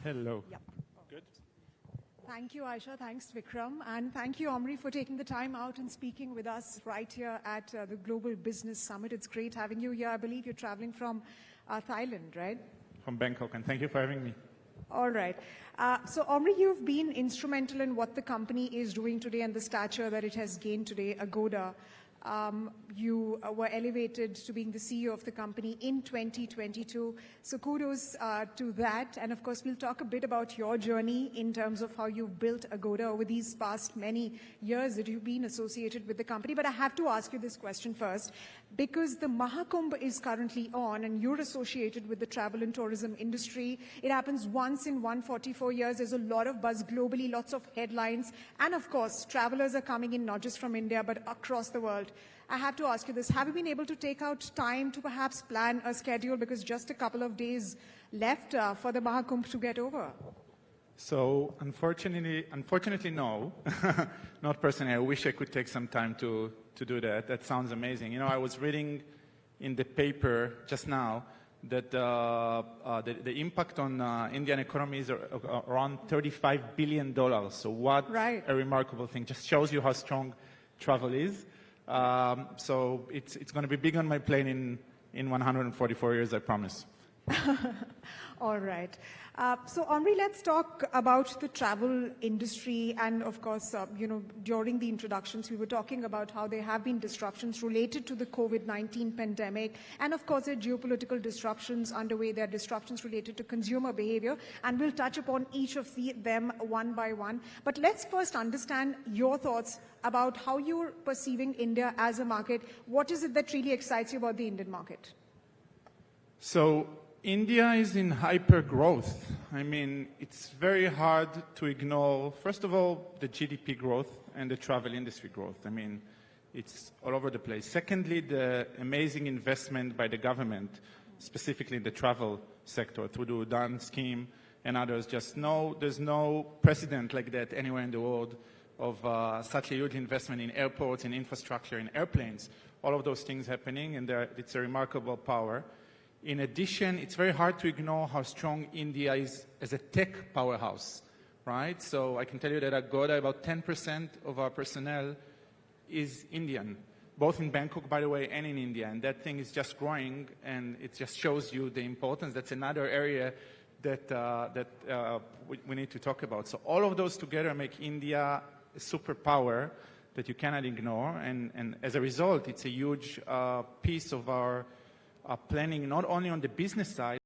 Hello. Yep. Good. Thank you, Aisha. Thanks, Vikram. And thank you, Omri, for taking the time out and speaking with us right here at the Global Business Summit. It's great having you here. I believe you're traveling from Thailand, right? From Bangkok, and thank you for having me. All right. So, Omri, you've been instrumental in what the company is doing today and the stature that it has gained today, Agoda. You were elevated to being the CEO of the company in 2022. So kudos to that. And of course, we'll talk a bit about your journey in terms of how you've built Agoda over these past many years that you've been associated with the company. But I have to ask you this question first, because the Mahakumbh is currently on and you're associated with the travel and tourism industry. It happens once in 144 years. There's a lot of buzz globally, lots of headlines. And of course, travelers are coming in not just from India, but across the world. I have to ask you this. Have you been able to take out time to perhaps plan a schedule, because just a couple of days left for the Mahakumbh to get over? So unfortunately, no. Not personally. I wish I could take some time to do that. That sounds amazing. You know, I was reading in the paper just now that the impact on Indian economy is around $35 billion. So what a remarkable thing. Just shows you how strong travel is. So it's going to be big on my plane in 144 years, I promise. All right. So, Omri, let's talk about the travel industry. And of course, during the introductions, we were talking about how there have been disruptions related to the COVID-19 pandemic. And of course, there are geopolitical disruptions underway. There are disruptions related to consumer behavior. And we'll touch upon each of them one by one. But let's first understand your thoughts about how you're perceiving India as a market. What is it that really excites you about the Indian market? So, India is in hyper growth. I mean, it's very hard to ignore, first of all, the GDP growth and the travel industry growth. I mean, it's all over the place. Secondly, the amazing investment by the government, specifically in the travel sector, through the Udan scheme and others. There's no precedent like that anywhere in the world of such a huge investment in airports, in infrastructure, in airplanes. All of those things happening, and it's a remarkable power. In addition, it's very hard to ignore how strong India is as a tech powerhouse, right? So I can tell you that at Agoda, about 10% of our personnel is Indian, both in Bangkok, by the way, and in India. And that thing is just growing, and it just shows you the importance. That's another area that we need to talk about. So all of those together make India a superpower that you cannot ignore. And as a result, it's a huge piece of our planning, not only on the business side,